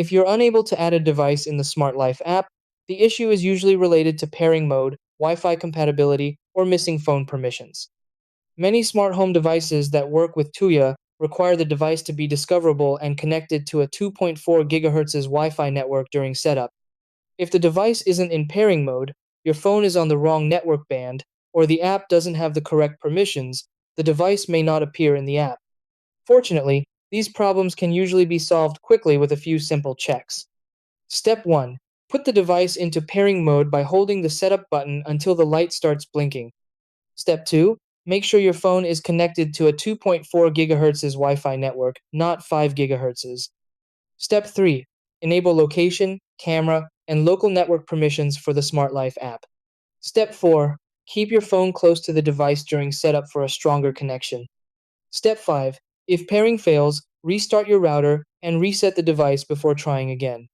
If you're unable to add a device in the Smart Life app, the issue is usually related to pairing mode, Wi-Fi compatibility, or missing phone permissions. Many smart home devices that work with Tuya require the device to be discoverable and connected to a 2.4 GHz Wi-Fi network during setup. If the device isn't in pairing mode, your phone is on the wrong network band, or the app doesn't have the correct permissions, the device may not appear in the app. Fortunately, these problems can usually be solved quickly with a few simple checks. Step 1. Put the device into pairing mode by holding the setup button until the light starts blinking. Step 2. Make sure your phone is connected to a 2.4 GHz Wi-Fi network, not 5 GHz. Step 3. Enable location, camera, and local network permissions for the Smart Life app. Step 4. Keep your phone close to the device during setup for a stronger connection. Step 5. If pairing fails, restart your router and reset the device before trying again.